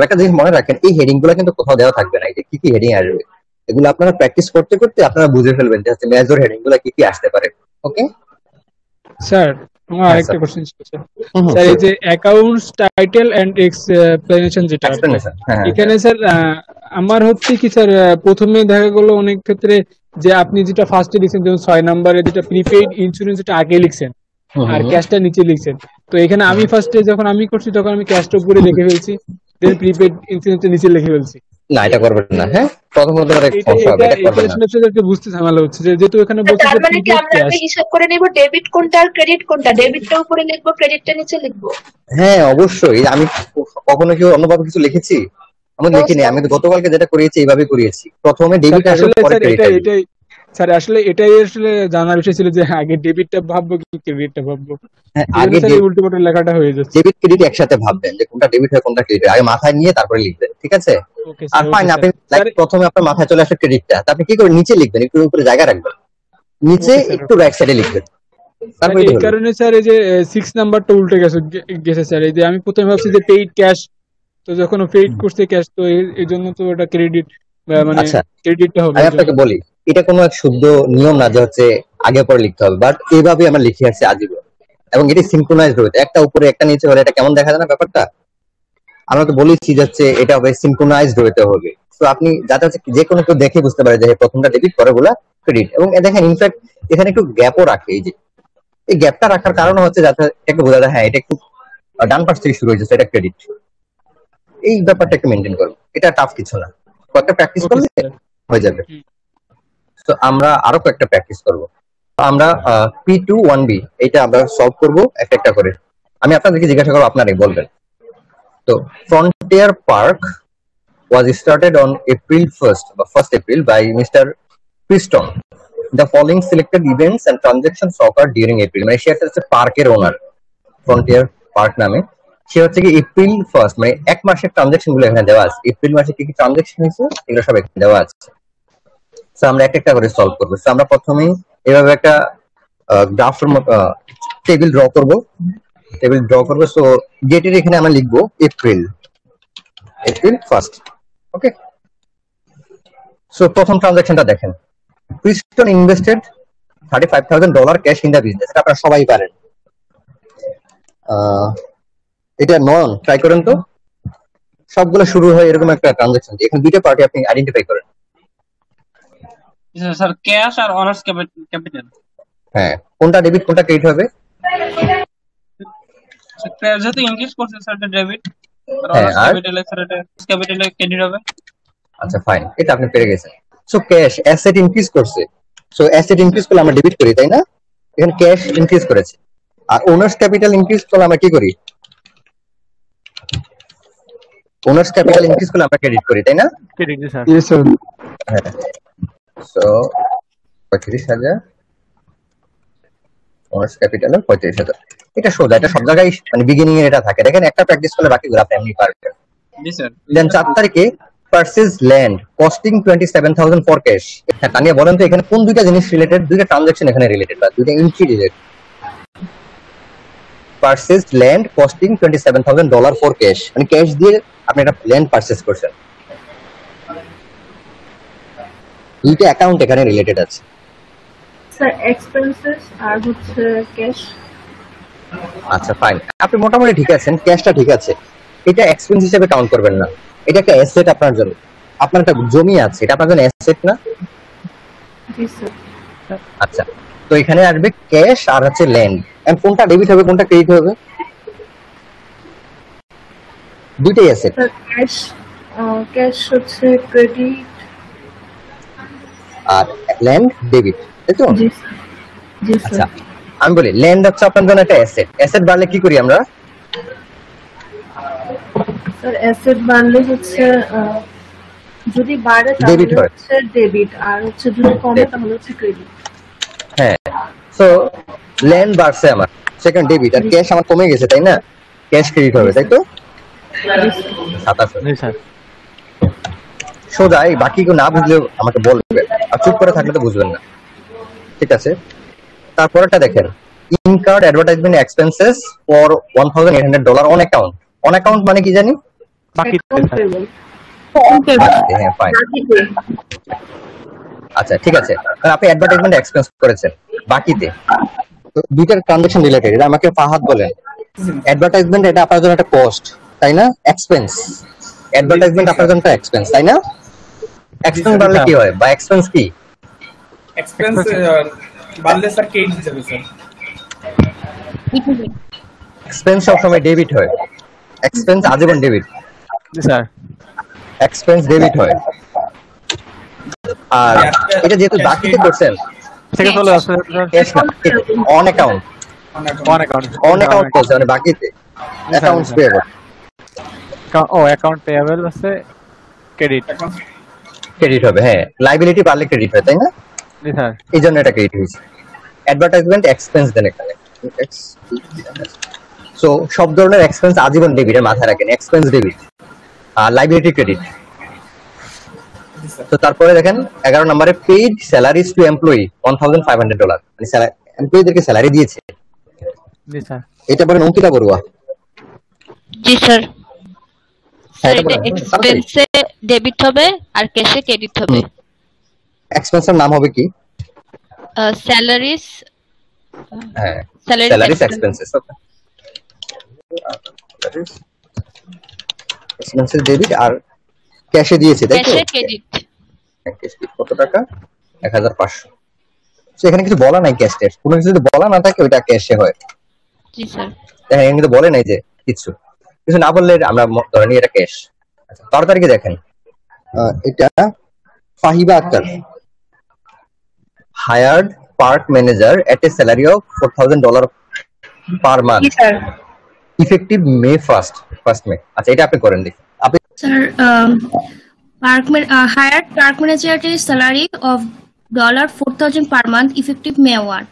একটা জিনিস মনে রাখেন, এই হেডিং গুলো কিন্তু কোথাও দেওয়া থাকবে না, এই যে কি কি হেডিং আসবে এগুলো আপনারা প্র্যাকটিস করতে করতে আপনারা বুঝে ফেলবেন যে হচ্ছে মেজর হেডিং গুলো কি কি আসতে পারে। ওকে স্যার, আমার আরেকটা কোশ্চেন ছিল স্যার। স্যার এই যে অ্যাকাউন্টস টাইটেল এন্ড এক্সপ্লেনেশন যেটা আর কি, এখানে স্যার আমার হচ্ছে কি স্যার, প্রথমে দেখা গেল অনেক ক্ষেত্রে যে আপনি যেটা ফার্স্টে লিখছেন, যেমন 6 নম্বরে যেটা প্রিপেইড ইন্স্যুরেন্স যেটা আগে লিখছেন আর ক্যাশটা নিচে লিখছেন, তো এখানে আমি ফার্স্টে যখন আমি করছি তখন আমি ক্যাশটা উপরে লিখে ফেলছি, দেন প্রিপেইড ইন্স্যুরেন্সটা নিচে লিখে ফেলছি। না, এটা করবেন না। হ্যাঁ, প্রথমত একটা সমস্যা হবে, এটা করবেন না। এটা বুঝতে ঝামেলা হচ্ছে যে যেহেতু এখানে বলছে তার মানে কি আমরা আগে হিসাব করে নেব ডেবিট কোনটা আর ক্রেডিট কোনটা, ডেবিটটা উপরে লিখবো ক্রেডিটটা নিচে লিখবো? হ্যাঁ অবশ্যই। আমি কখনো কি অন্যভাবে কিছু লিখেছি? আমি লিখিনি, আমি তো গতকালকে যেটা করিয়েছি এইভাবে করিয়েছি, প্রথমে ডেবিট আসলে পরে ক্রেডিট। এটাই স্যার, আসলে এটাই আসলে জানার বিষয় ছিল যে আগে ডেবিটটা ভাববো কি ক্রেডিটটা ভাববো। হ্যাঁ, আগে উল্টো পাল্টা লেখাটা হয়ে যাচ্ছে। ডেবিট ক্রেডিট একসাথে ভাববেন যে কোনটা ডেবিট হয় কোনটা ক্রেডিট, আগে মাথায় নিয়ে তারপরে লিখবেন, ঠিক আছে? আর ফাইন, আপনি প্রথমে আপনার মাথায় চলে আসে ক্রেডিটটা, আপনি কি করবেন, নিচে লিখবেন, একটু উপরে জায়গা রাখবেন, নিচে একটু রাইট সাইডে লিখবেন। তারপরে এই কারণে স্যার এই যে 6 নাম্বারটা উল্টে গেছে স্যার। এই যে আমি প্রথমে ভাবছি যে পেইড ক্যাশ, তো যখন পেইড করছে ক্যাশ, তো এই জন্য তো এটা ক্রেডিট মানে ক্রেডিটটা হবে। আমি আপনাকে বলি, এটা কোনো এক শুদ্ধ নিয়ম না যে হচ্ছে আগে পরে লিখতে হবে, বাট এইভাবে আমরা লিখে আসছি আজীবন, এবং এটি সিনক্রোনাইজড হতে, একটা উপরে একটা নিচে হলে এটা কেমন দেখা যায় না ব্যাপারটা? আমরা তো বলেছি যাচ্ছে এটা হবে সিনক্রোনাইজড হতে হবে। তো আপনি যাতে হচ্ছে যে কোনো কেউ দেখে বুঝতে পারে যে প্রথমটা ডেবিট পরে গুলা ক্রেডিট। এবং দেখেন ইনফ্যাক্ট এখানে একটু গ্যাপও রাখে, এই যে এই গ্যাপটা রাখার কারণ হচ্ছে যাতে একটু বোঝা যায় হ্যাঁ এটা একটু ডান পাশ থেকে শুরু হয়েছে, এটা ক্রেডিট। এই ব্যাপারটা একটু মেনটেন করবো, এটা টাফ কিছু না, কয়েকটা প্র্যাকটিস করলে হয়ে যাবে। তো আমরা আরো কয়েকটা প্র্যাকটিস করবো। আমরা P2-1B এটা আমরা সলভ করবো একটা একটা করে। আমি আপনাদেরকে জিজ্ঞাসা করবো, আপনারাই বলবেন। তো frontier park was started on April 1st by Mr. Preston. The following selected events and transactions occurred during April. মানে সে হচ্ছে পার্কের ওনার, ফ্রন্টিয়ার পার্ক নামে। সে হচ্ছে কি April 1st মানে এক মাসের ট্রানজাকশন গুলো এখানে দেওয়া আছে, এপ্রিল মাসে কি কি ট্রানজাকশন হয়েছে এগুলো সব এখানে দেওয়া আছে। তো আমরা একটা করে সলভ করবো। তো আমরা প্রথমেই এভাবে একটা গ্রাফের মতো টেবিল ড্র করবো। সো ডেটের এখানে আমরা লিখবো এপ্রিল 1st। ওকে, সো প্রথম ট্রানজাকশনটা দেখেন, Preston invested $35,000 cash in the business. এটা আপনারা সবাই পারেন, এটা নন ট্রাই করেন তো। সবগুলো শুরু হয় এরকম একটা ট্রানজাকশন, এখানে দুইটা পার্টি আপনি আইডেন্টিফাই করেন। স্যার ক্যাশ আর অনার্স ক্যাপিটাল। হ্যাঁ, কোনটা ডেবিট কোনটা ক্রেডিট হবে? স্যার যেহেতু ইনক্রিজ করছে স্যার এটা ডেবিট, আর অনার্স ক্যাপিটাল স্যার এটা ক্যাপিটালে ক্রেডিট হবে। আচ্ছা ফাইন, এটা আপনি পেরে গেছেন। সো ক্যাশ অ্যাসেট ইনক্রিজ করছে, সো অ্যাসেট ইনক্রিজ করলে আমরা ডেবিট করি, তাই না? এখানে ক্যাশ ইনক্রিজ করেছে। আর ওনার্স ক্যাপিটাল ইনক্রিজ করলে আমরা কি করি? ওনার্স ক্যাপিটাল ইনক্রিজ করলে আমরা ক্রেডিট করি, তাই না? Credit sir. Yes sir. হ্যাঁ, সো 35,000 ওনার্স ক্যাপিটাল 35,000, এটা সোজা, এটা সব জায়গায় মানে বিগিনিং এ এটা থাকে। দেখেন একটা প্র্যাকটিস করলে বাকিগুলো আপনি এমনি পারবেন। জি স্যার। দেন 4 তারিখে purchase land costing 27,000 for cash. হ্যাঁ, তানিয়া বলেন তো এখানে কোন দুইটা জিনিস রিলেটেড, দুইটা ট্রানজাকশন এখানে রিলেটেড বা দুইটা entry related? Purchase land costing $27,000 for cash, মানে ক্যাশ দিয়ে আপনি একটা ল্যান্ড পারচেজ করছেন। দুইটা অ্যাকাউন্ট এখানে রিলেটেড আছে স্যার, এক্সপেন্সেস আর হচ্ছে ক্যাশ। আচ্ছা ফাইন, আপনি মোটামুটি ঠিক আছেন, ক্যাশটা ঠিক আছে। এটা এক্সপেন্স হিসেবে কাউন্ট করবেন না, এটা একটা অ্যাসেট আপনার জন্য। আপনার একটা জমি আছে, এটা আপনার জন্য অ্যাসেট না? জি স্যার। আচ্ছা, তো এখানে আসবে ক্যাশ আর হচ্ছে ল্যান্ড। এন্ড কোনটা ডেবিট হবে কোনটা ক্রেডিট হবে? দুইটাই অ্যাসেট। ক্যাশ হচ্ছে ক্রেডিট আর ল্যান্ড ডেবিট, তাই তো? জি জি স্যার। আচ্ছা, আমি বলি ল্যান্ড হচ্ছে আপনার জন্য একটা অ্যাসেট। অ্যাসেট বাড়লে কি করি আমরা? স্যার অ্যাসেট বাড়লে হচ্ছে যদি বাড়ে তাহলে হচ্ছে ডেবিট, আর হচ্ছে যদি কমে তাহলে হচ্ছে ক্রেডিট। হ্যাঁ, সো ল্যান্ড বাড়ছে আমার, সেকেন্ড ডেবিট, আর ক্যাশ আমার কমে গেছে, তাই না? ক্যাশ ক্রেডিট হবে, তাই তো? স্যার সোজা, এই বাকি না বুঝলেও আমাকে বলবে, আর চুপ করে থাকলে তো বুঝবেন না, ঠিক আছে? তারপরটা দেখেন, incurred advertisement expenses for $1,800 on account. On account মানে কি জানি? হ্যাঁ ফাইন। আচ্ছা ঠিক আছে, আপনি অ্যাডভার্টাইজমেন্ট এক্সপেন্স করেছেন বাকিতে, তো দুইটার ট্রানজাকশন রিলেটেড, এটা আমাকে ফাহাদ বলেন। অ্যাডভার্টাইজমেন্ট এটা আপনার জন্য একটা কস্ট, তাই না? এক্সপেন্স, অ্যাডভার্টাইজমেন্ট আপনার জন্য একটা এক্সপেন্স, তাই না? এক্সপেন্স বাড়লে কি হয়, বা এক্সপেন্স কি? এক্সপেন্স বাড়লে স্যার ক্রেডিট যাবে স্যার। এক্সপেন্স সবসময় ডেবিট হয়, এক্সপেন্স আজীবন ডেবিট। জি স্যার, এক্সপেন্স ডেবিট হয়। আর এটা যেহেতু বাকিতে করছেন, থেকে চলে আসছে ক্যাশ না, অন অ্যাকাউন্ট, অন অ্যাকাউন্ট করছে মানে বাকিতে accounts payable. O account payable আছে, ক্রেডিট ক্রেডিট হবে, হ্যাঁ লায়াবিলিটি বাড়লে ক্রেডিট হয়, তাই না? জি স্যার, এই জন্য এটা ক্রেডিট হয়েছে। অ্যাডভার্টাইজমেন্ট এক্সপেন্স দেন এখানে। সো সব ধরনের এক্সপেন্স আজীবন ডেবিটের মাথায় রাখেন, এক্সপেন্স ডেবিট আর লায়াবিলিটি ক্রেডিট। তো তারপরে দেখেন 11 নম্বরে পেইড স্যালারিজ টু এমপ্লয়ি $1,500, মানে এমপ্লয়িদেরকে স্যালারি দিয়েছে। জি স্যার, এটা বলেন অঙ্কিতা বড়ুয়া। জি স্যার, হ্যাঁ, এটা এক্সপেন্সে ডেবিট হবে আর ক্যাশে ক্রেডিট হবে। এক্সপেন্সের নাম হবে কি? স্যালারিজ, হ্যাঁ স্যালারিজ এক্সপেন্সেস, এক্সপেন্সেস ডেবিট আর ক্যাশে দিয়েছে, তাই তো? ক্যাশে ক্রেডিট। কত টাকা? 1500। সো এখানে কিছু বলা নাই ক্যাশের, কোনো কিছু যদি বলা না থাকে ওটা ক্যাশে হয়। জি স্যার, এখানে কিন্তু বলে নাই যে কিছু না বললে আমরা ধরে নিই এটা ক্যাশ। আচ্ছা তাড়াতাড়ি দেখেন, এটা ফাহিবা Akter, hired park manager at a salary of $4,000 per month, effective May 1st May। আচ্ছা এটা আপনি করেন দেখি আপনি। Sir, hired park manager at a salary of $4,000 per month, effective May 1.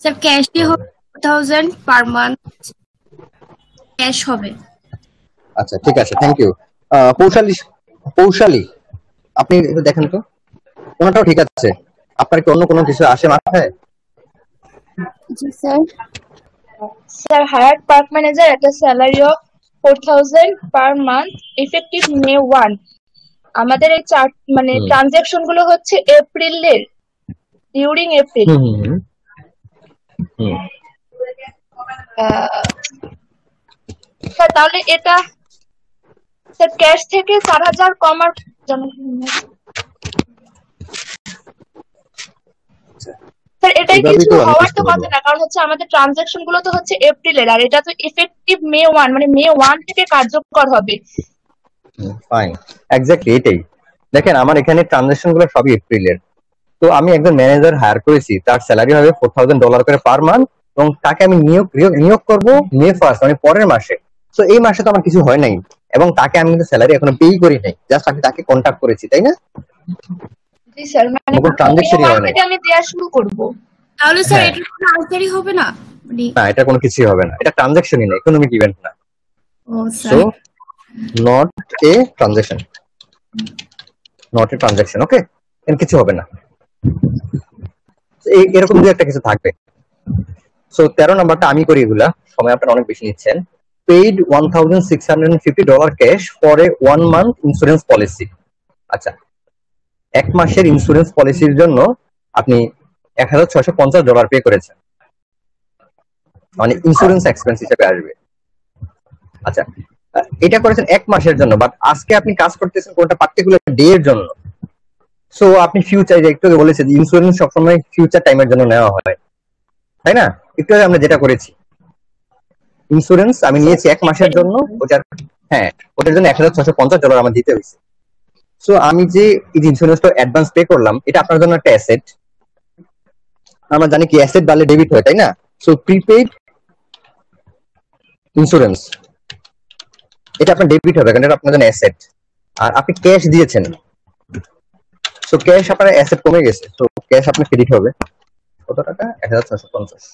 Sir, cash হবে 4,000 per month, cash হবে। আচ্ছা ঠিক আছে, থ্যাংক ইউ। পৌশালী আপনি একটু দেখেন তো, কোনটাও ঠিক আছে, আপনার কি অন্য কোনো কিছু আসে মাথায়? জি sir, sir hired park manager at a salary of 4,000 per month, effective May 1. আমাদের এই মানে ট্রানজাকশন গুলো হচ্ছে এপ্রিলের, ডিউরিং এপ্রিল। স্যার তাহলে এটা স্যার ক্যাশ থেকে 4,000 কমার স্যার এটাই কিছু হওয়ার তো কথা না, কারণ হচ্ছে আমাদের ট্রানজাকশন গুলো তো হচ্ছে এপ্রিলের, আর এটা তো ইফেক্টিভ মে 1, মানে মে 1 থেকে কার্যকর হবে। ফাইন, এক্স্যাক্টলি এটাই। দেখেন আমার এখানে ট্রানজাকশন গুলো সবই এপ্রিলের, তো আমি একজন ম্যানেজার হায়ার করেছি, তার স্যালারি হবে $4,000 করে পার মান্থ, এবং তাকে আমি নিয়োগ করব May 1st, মানে পরের মাসে। তো এই মাসে তো আমার কিছু হয় নাই, এবং তাকে আমি কিন্তু স্যালারি এখনো পেই করি নাই, জাস্ট আমি তাকে কন্টাক্ট করেছি, তাই না? জি স্যার, মানে ট্রানজাকশনই হয় নাই, আমি দেয়া শুরু করব। তাহলে স্যার এটা কোনো আনসারই হবে না? না এটা কোনো কিছুই হবে না, এটা ট্রানজাকশনই না, ইকোনমিক ইভেন্ট না। ও so sir, not a transaction, okay, এর কিছু হবে না, এরকম দু একটা কিছু থাকবে। সো 13 নাম্বারটা আমি করি, এগুলা সময় আপনারা অনেক বেশি নিচ্ছেন। Paid $1,650 cash for a 1 month insurance policy. আচ্ছা, 1 মাসের ইন্স্যুরেন্স পলিসির জন্য আপনি $1,650 পে করেছেন, মানে ইন্স্যুরেন্স এক্সপেন্স হিসেবে আসবে। আচ্ছা এটা করেছেন 1 মাসের জন্য, বাট আজকে আপনি কাজ করতেছেন কোনটা পার্টিকুলার ডে এর জন্য। সো আপনি ফিউচার, একটু আগে বলেছেন ইন্স্যুরেন্স সবসময় ফিউচার টাইমের জন্য নেওয়া হয়, তাই না? একটু আগে আমরা যেটা করেছি, ইন্স্যুরেন্স আমি নিয়েছি 1 মাসের জন্য, ওটার জন্য $1,650 আমার দিতে হয়েছে। সো আমি যে এই ইন্স্যুরেন্সটা অ্যাডভান্স পে করলাম, এটা আপনার জন্য একটা অ্যাসেট। আমরা জানি কি অ্যাসেট বাড়লে ডেবিট হয়, তাই না? সো প্রিপেইড ইন্স্যুরেন্স, এটা আপনার ডেবিট হবে, কারণ এটা আপনার জন্য অ্যাসেট। আর আপনি ক্যাশ দিয়েছেন, সো ক্যাশ আপনার অ্যাসেট কমে গেছে, সো ক্যাশ আপনার ক্রেডিট হবে। কত টাকা? 1,650।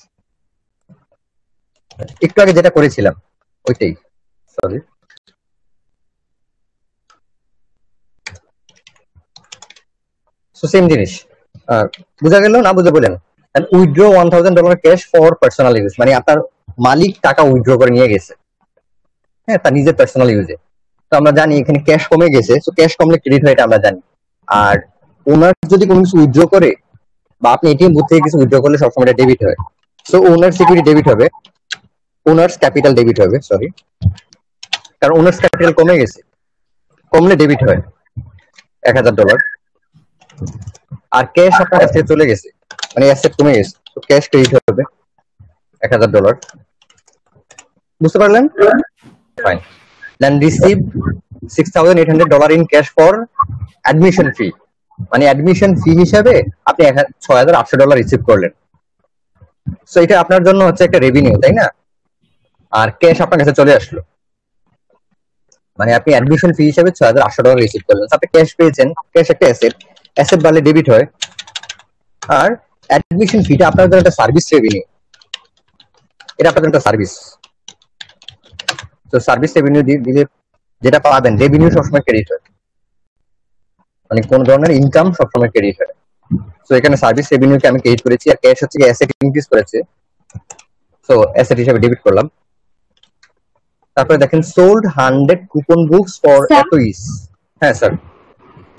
একটু আগে যেটা করেছিলাম ওইটাই, সরি। সো সেম জিনিস, বুঝা গেল না? বুঝে বলেন। Withdraw $1,000 cash for personal use, মানে আপনার মালিক টাকা উইথড্র করে নিয়ে গেছে, হ্যাঁ, তার নিজের পার্সোনাল ইউজে। তো আমরা জানি এখানে ক্যাশ কমে গেছে, তো ক্যাশ কমলে ক্রেডিট হয় এটা আমরা জানি। আর ওনার যদি কোনো কিছু উইথড্র করে বা আপনি এটিএম বুথ থেকে কিছু উইথড্র করলে সবসময় এটা ডেবিট হয়। সো ওনার সিকিউরিটি ডেবিট হবে, ওনার্স ক্যাপিটাল ডেবিট হবে, সরি, কারণ ওনার্স ক্যাপিটাল কমে গেছে, কমলে ডেবিট হয় $1000। আর ক্যাশ আপনার কাছ থেকে চলে গেছে, মানে অ্যাসেট কমে গেছে, তো ক্যাশ ক্রেডিট হবে $1000। বুঝতে পারলেন? Fine. Then receive $6800 in cash for admission fee, মানে অ্যাডমিশন ফি হিসাবে আপনি $6800 রিসিভ করলেন। সো এটা আপনার জন্য হচ্ছে একটা রেভিনিউ, তাই না? আর ক্যাশ আপনার কাছে চলে আসলো, মানে আপনি অ্যাডমিশন ফি হিসাবে $6800 রিসিভ করলেন। আপনি ক্যাশ পেয়েছেন, ক্যাশ একটা অ্যাসেট, অ্যাসেট বাড়লে ডেবিট হয়। আর অ্যাডমিশন ফিটা আপনার জন্য একটা সার্ভিস রেভিনিউ, এটা আপনার জন্য একটা সার্ভিস। তো সার্ভিস রেভিনিউ দিলে যেটা পাবেন, রেভিনিউ সবসময় ক্রেডিট হয়, মানে কোন ধরনের ইনকাম সবসময় ক্রেডিট হয়। তো এখানে সার্ভিস রেভিনিউকে আমি ক্রেডিট করেছি, আর ক্যাশ হচ্ছে অ্যাসেট ইনক্রিজ করেছে, সো অ্যাসেট হিসেবে ডেবিট করলাম। তারপরে দেখেন সোল্ড 100 কুপন বুকস ফর এতইস। হ্যাঁ স্যার।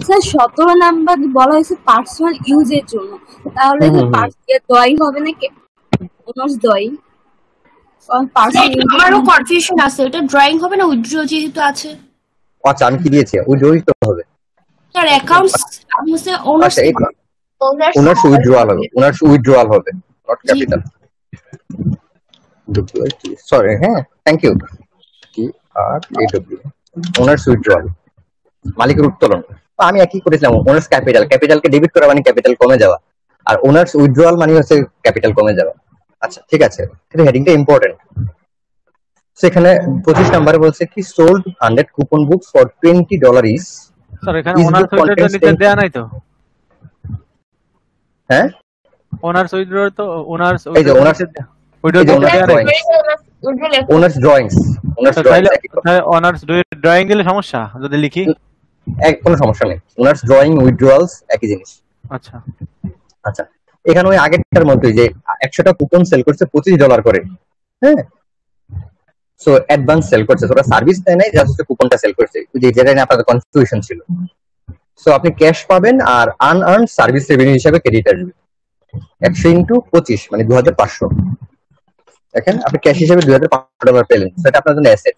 স্যার 17 নাম্বার বলা হয়েছে পার্সোনাল ইউজের জন্য, তাহলে ড্রয়িং হবে নাকি ওনার্স ড্রয়িং? কারণ পার্সোনাল আমারও কনফিউশন আছে, এটা ড্রয়িং হবে না উইথড্র যেহেতু আছে। আচ্ছা আমি কি দিয়েছি, উইথড্রই তো হবে স্যার অ্যাকাউন্টস হচ্ছে ওনার্স, ওনার্স উইথড্রয়াল হবে, ওনার্স উইথড্রয়াল হবে, নট ক্যাপিটাল। সরি, হ্যাঁ থ্যাংক ইউ। ওনার্স উইথড্রয়াল, মালিকের উত্তোলন। আমি একই করেছিলাম, ওনার্স ক্যাপিটাল, ক্যাপিটালকে ডেবিট করা মানে ক্যাপিটাল কমে যাওয়া, আর ওনার্স উইথড্রয়াল মানে হচ্ছে ক্যাপিটাল কমে যাওয়া। আচ্ছা ঠিক আছে, এটা হেডিংটা ইম্পর্টেন্ট। সেখানে 25 নম্বরে বলছে কি sold 100 coupon books for $20 is. Sir এখানে ওনার্স উইথড্র নিচে দেয়া নাই তো? হ্যাঁ ওনার্স উইথড্র তো ওনার্স এই যে owners owners drawings, owners owners drawing দিলে সমস্যা যদি লিখি? কোনো সমস্যা নেই, ওনার্স ড্রয়িং উইথড্রয়ালস একই জিনিস। আচ্ছা আচ্ছা, এখানে ওই আগেরটার মধ্যে যে 100টা কুপন সেল করছে $25 করে, হ্যাঁ, সো অ্যাডভান্স সেল করছে, ওরা সার্ভিস দেয় নাই, জাস্ট কুপনটা সেল করছে, যেটা নিয়ে আপনাদের কনফিউশন ছিল। সো আপনি ক্যাশ পাবেন আর আনআর্নড সার্ভিস রেভিনিউ হিসেবে ক্রেডিট আসবে 100 × 25 মানে 2500। দেখেন আপনি ক্যাশ হিসেবে $2500 পেলেন, সেটা আপনার জন্য অ্যাসেট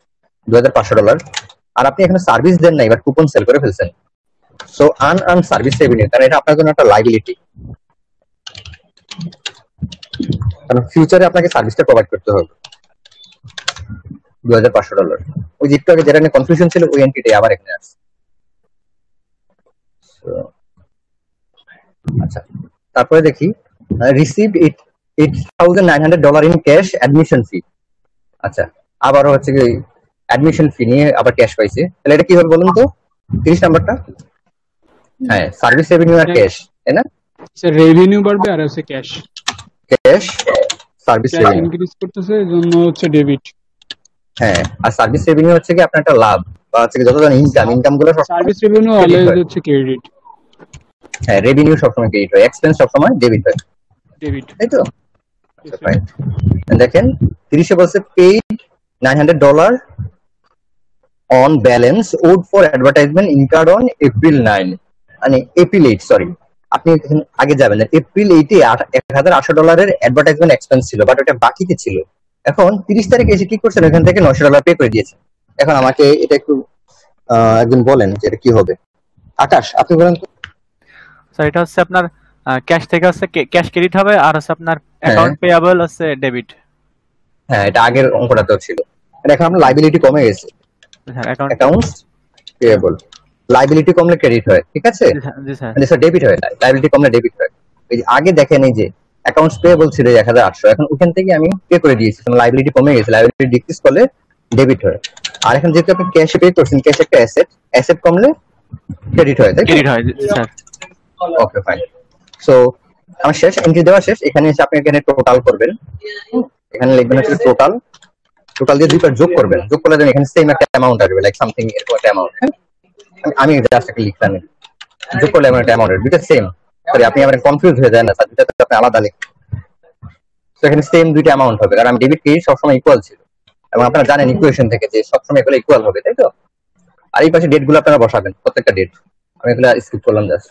$2500। আর আপনি এখানে সার্ভিস দেন না, এবার কুপন সেল করে ফেলছেন, সো আনআর্নড সার্ভিস রেভিনিউ, কারণ এটা আপনার জন্য একটা লাইবিলিটি, কারণ ফিউচারে আপনাকে সার্ভিসটা প্রোভাইড করতে হবে। $2500, ওই যে একটু আগে যেটা নিয়ে কনফিউশন ছিল ওই এন্টিটি আবার এখানে আসছে। আচ্ছা তারপরে দেখি রিসিভড $8900 ইন ক্যাশ অ্যাডমিশন ফি। আচ্ছা আবারও হচ্ছে কি অ্যাডমিশন ফি নিয়ে আবার ক্যাশ পাইছে, তাহলে এটা কি হবে বলুন তো 30 নাম্বারটা? হ্যাঁ সার্ভিস রেভিনিউ আর ক্যাশ, তাই না? স্যার রেভিনিউ বাড়বে আর হচ্ছে cash, cash service revenue increase করতেছে, এজন্য হচ্ছে ডেবিট। হ্যাঁ আর সার্ভিস রেভিনিউ হচ্ছে কি আপনার একটা লাভ বা হচ্ছে কি যতজন ইনকাম গুলো সার্ভিস রেভিনিউ অলওয়েজ হচ্ছে ক্রেডিট। হ্যাঁ রেভিনিউ সবসময় ক্রেডিট হয়, এক্সপেন্স সবসময় ডেবিট হয়, ডেবিট, তাই তো? আচ্ছা ফাইন। দেখেন 30 বলছে paid $900 on balance owed for advertisement incurred on April 9, মানে এপ্রিল 8, সরি আপনি আগে যাবেন, এপ্রিল 8-এ $1800 অ্যাডভার্টাইজমেন্ট এক্সপেন্স ছিল, বাট ওটা বাকিতে ছিল। এখন 30 তারিখে এসে কি করছেন, ওখান থেকে $900 পে করে দিয়েছে। এখন আমাকে এটা একটু একজন বলেন যে এটা কি হবে। আকাশ আপনি বলেন তো। স্যার এটা হচ্ছে আপনার ক্যাশ থেকে হচ্ছে ক্যাশ ক্রেডিট হবে, আর হচ্ছে আপনার অ্যাকাউন্ট পেয়াবল হচ্ছে ডেবিট। হ্যাঁ এটা আগের অঙ্কটাতেও ছিল, এখন আপনার লাইবিলিটি কমে গেছে, অ্যাকাউন্টস পেয়াবল, লাইবিলিটি কমলে ক্রেডিট হয়, ঠিক আছে? জি স্যার, মানে স্যার ডেবিট হয়, লাইবিলিটি কমলে ডেবিট হয়। এই যে আগে দেখেন এই যে অ্যাকাউন্টস পেয়েবল ছিল 1800, এখন ওখান থেকে আমি পে করে দিয়েছি, লাইবিলিটি কমে গেছে, লাইবিলিটি ডিক্রিজ করলে ডেবিট হয়। আর এখন যেহেতু আপনি ক্যাশে পে করছেন, ক্যাশ একটা অ্যাসেট, অ্যাসেট কমলে ক্রেডিট হয়, তাই ক্রেডিট হয় স্যার। Okay fine. সো আমার শেষ এন্ট্রি দেওয়া শেষ, এখানে এসে আপনি এখানে টোটাল করবেন, এখানে লিখবেন হচ্ছে টোটাল, টোটাল দিয়ে দুইবার যোগ করবেন, যোগ করলে দেন এখানে সেম একটা অ্যামাউন্ট আসবে, লাইক সামথিং এরকম একটা অ্যামাউন্ট। আমি জাস্ট একটা লিখলাম, যোগ করলে এমন একটা অ্যামাউন্ট আসবে, দুটো সেম, সরি আপনি আবার কনফিউজ হয়ে যায় না স্যার, দুটো আপনি আলাদা লিখবেন। তো এখানে সেম দুইটা অ্যামাউন্ট হবে, কারণ আমি ডেবিট ক্রেডিট সবসময় ইকুয়াল ছিল, এবং আপনারা জানেন ইকুয়েশন থেকে যে সবসময় এগুলো ইকুয়াল হবে, তাই তো? আর এই পাশে ডেট গুলো আপনারা বসাবেন, প্রত্যেকটা ডেট। আমি এগুলা স্কিপ করলাম জাস্ট।